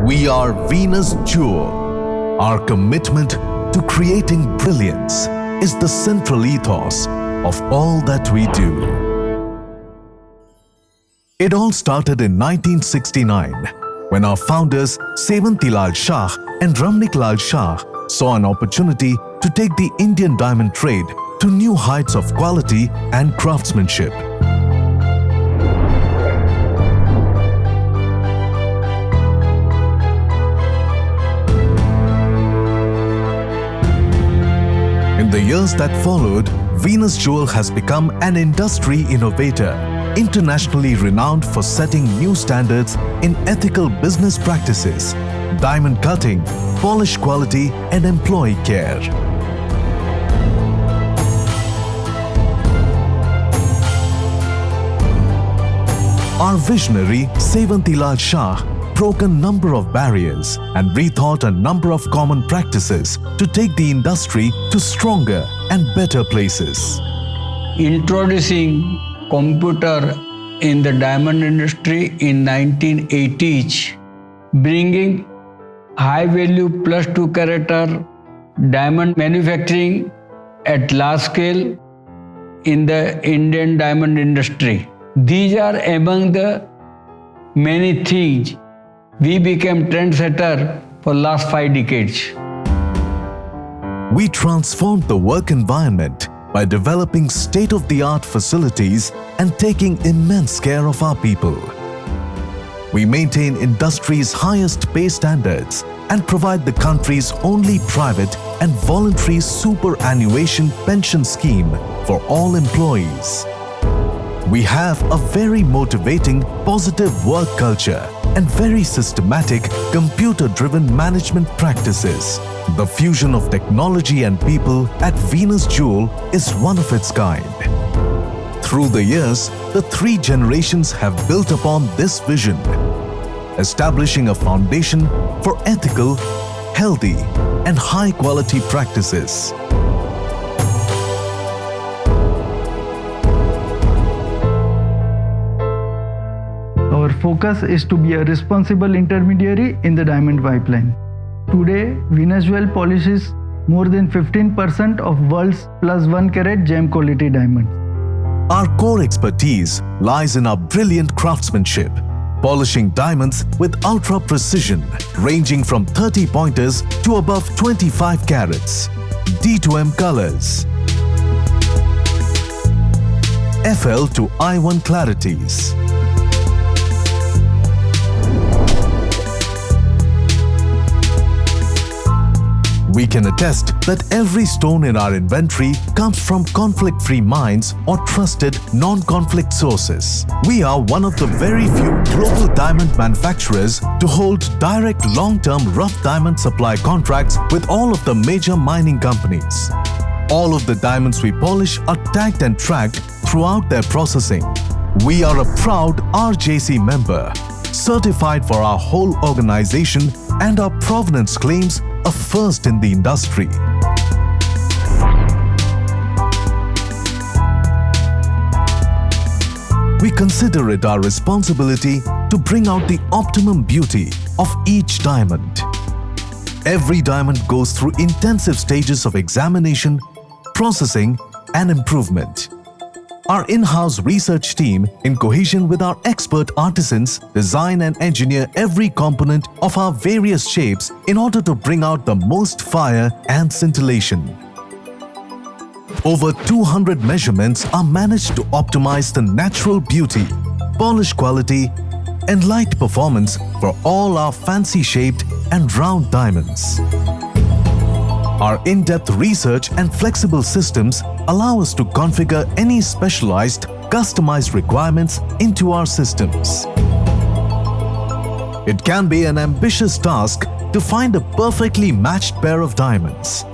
We are Venus Jewel. Our commitment to creating brilliance is the central ethos of all that we do. It all started in 1969 when our founders Sevantilal Shah and Ramniklal Shah saw an opportunity to take the Indian diamond trade to new heights of quality and craftsmanship. In the years that followed, Venus Jewel has become an industry innovator, internationally renowned for setting new standards in ethical business practices, diamond cutting, polish quality, and employee care. Our visionary Sevantilal Shah broke a number of barriers and rethought a number of common practices to take the industry to stronger and better places. Introducing computer in the diamond industry in 1980s, bringing high value plus 2 carat diamond manufacturing at large scale in the Indian diamond industry. These are among the many things we became trendsetter for last 5 decades. We transformed the work environment by developing state-of-the-art facilities and taking immense care of our people. We maintain industry's highest pay standards and provide the country's only private and voluntary superannuation pension scheme for all employees. We have a very motivating, positive work culture and very systematic, computer-driven management practices. The fusion of technology and people at Venus Jewel is one of its kind. Through the years, the 3 generations have built upon this vision, establishing a foundation for ethical, healthy, and high-quality practices. Our focus is to be a responsible intermediary in the diamond pipeline. Today, Venus Jewel polishes more than 15% of world's plus 1 carat gem quality diamonds. Our core expertise lies in our brilliant craftsmanship, polishing diamonds with ultra precision, ranging from 30 pointers to above 25 carats, D2M colors, FL to I1 clarities. We can attest that every stone in our inventory comes from conflict-free mines or trusted non-conflict sources. We are one of the very few global diamond manufacturers to hold direct long-term rough diamond supply contracts with all of the major mining companies. All of the diamonds we polish are tagged and tracked throughout their processing. We are a proud RJC member, certified for our whole organization, and our provenance claims a first in the industry. We consider it our responsibility to bring out the optimum beauty of each diamond. Every diamond goes through intensive stages of examination, processing, and improvement. Our in-house research team, in cohesion with our expert artisans, design and engineer every component of our various shapes in order to bring out the most fire and scintillation. Over 200 measurements are managed to optimize the natural beauty, polish quality, and light performance for all our fancy-shaped and round diamonds. Our in-depth research and flexible systems allow us to configure any specialized, customized requirements into our systems. It can be an ambitious task to find a perfectly matched pair of diamonds.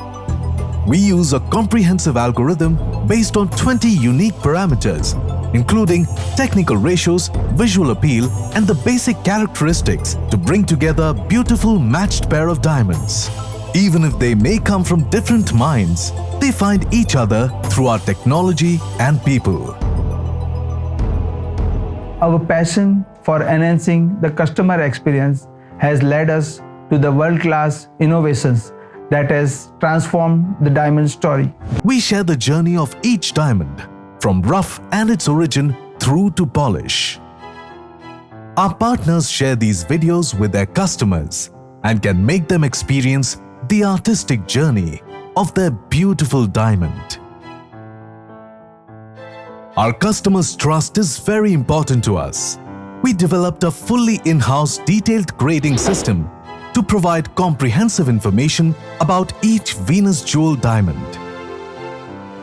We use a comprehensive algorithm based on 20 unique parameters, including technical ratios, visual appeal, and the basic characteristics to bring together a beautiful matched pair of diamonds. Even if they may come from different mines, they find each other through our technology and people. Our passion for enhancing the customer experience has led us to the world-class innovations that has transformed the diamond story. We share the journey of each diamond, from rough and its origin through to polish. Our partners share these videos with their customers and can make them experience the artistic journey of their beautiful diamond. Our customers' trust is very important to us. We developed a fully in-house detailed grading system to provide comprehensive information about each Venus jewel diamond.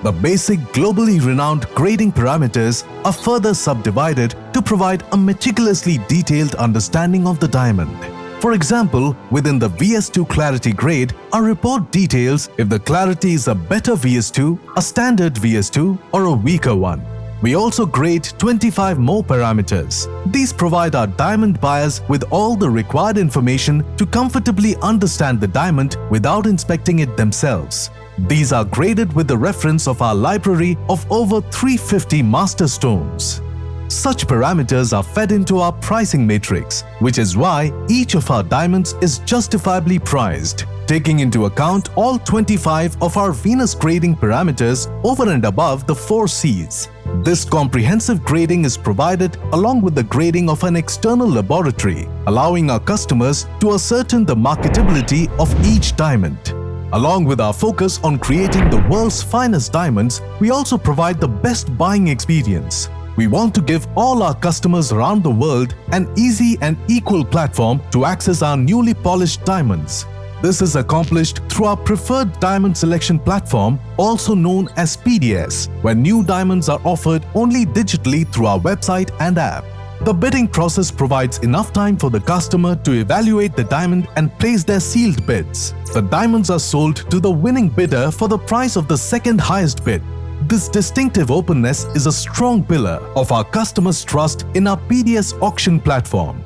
The basic globally renowned grading parameters are further subdivided to provide a meticulously detailed understanding of the diamond. For example, within the VS2 clarity grade, our report details if the clarity is a better VS2, a standard VS2, or a weaker one. We also grade 25 more parameters. These provide our diamond buyers with all the required information to comfortably understand the diamond without inspecting it themselves. These are graded with the reference of our library of over 350 master stones. Such parameters are fed into our pricing matrix, which is why each of our diamonds is justifiably priced, taking into account all 25 of our Venus grading parameters over and above the 4 Cs. This comprehensive grading is provided along with the grading of an external laboratory, allowing our customers to ascertain the marketability of each diamond. Along with our focus on creating the world's finest diamonds, we also provide the best buying experience. We want to give all our customers around the world an easy and equal platform to access our newly polished diamonds. This is accomplished through our preferred diamond selection platform, also known as PDS, where new diamonds are offered only digitally through our website and app. The bidding process provides enough time for the customer to evaluate the diamond and place their sealed bids. The diamonds are sold to the winning bidder for the price of the second highest bid. This distinctive openness is a strong pillar of our customers' trust in our PDS auction platform.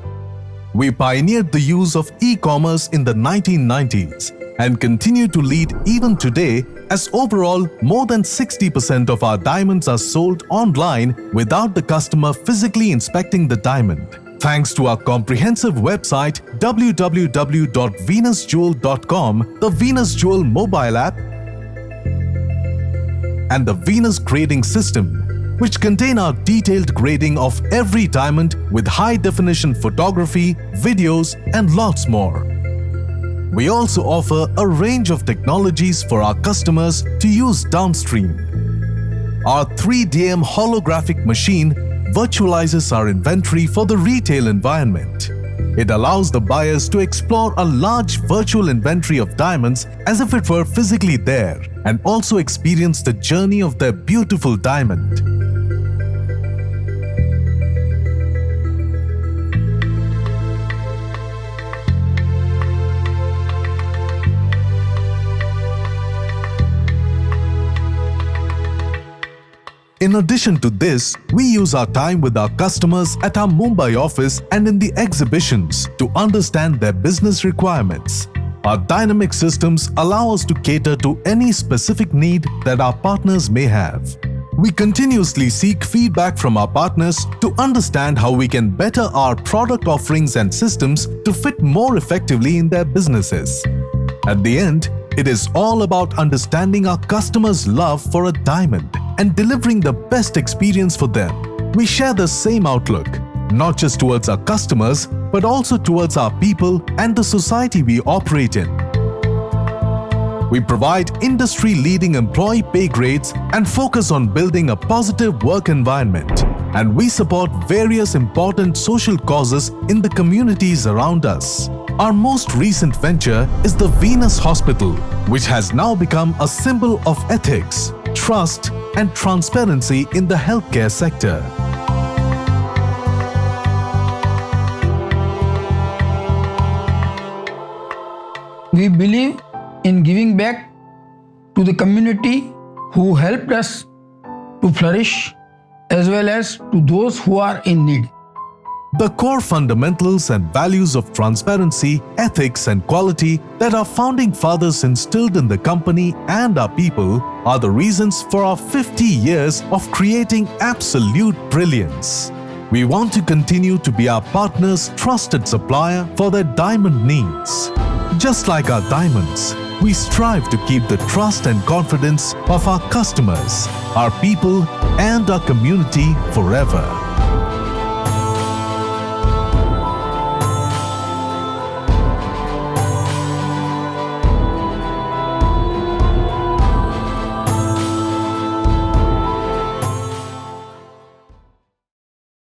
We pioneered the use of e-commerce in the 1990s and continue to lead even today, as overall more than 60% of our diamonds are sold online without the customer physically inspecting the diamond. Thanks to our comprehensive website www.venusjewel.com, the Venus Jewel mobile app, and the Venus grading system, which contain our detailed grading of every diamond with high-definition photography, videos, and lots more. We also offer a range of technologies for our customers to use downstream. Our 3DM holographic machine virtualizes our inventory for the retail environment. It allows the buyers to explore a large virtual inventory of diamonds as if it were physically there, and also experience the journey of their beautiful diamond. In addition to this, we use our time with our customers at our Mumbai office and in the exhibitions to understand their business requirements. Our dynamic systems allow us to cater to any specific need that our partners may have. We continuously seek feedback from our partners to understand how we can better our product offerings and systems to fit more effectively in their businesses. At the end, it is all about understanding our customers' love for a diamond and delivering the best experience for them. We share the same outlook, not just towards our customers, but also towards our people and the society we operate in. We provide industry-leading employee pay grades and focus on building a positive work environment. And we support various important social causes in the communities around us. Our most recent venture is the Venus Hospital, which has now become a symbol of ethics, trust, and transparency in the healthcare sector. We believe in giving back to the community who helped us to flourish, as well as to those who are in need. The core fundamentals and values of transparency, ethics, and quality that our founding fathers instilled in the company and our people are the reasons for our 50 years of creating absolute brilliance. We want to continue to be our partners' trusted supplier for their diamond needs. Just like our diamonds, we strive to keep the trust and confidence of our customers, our people, and our community forever.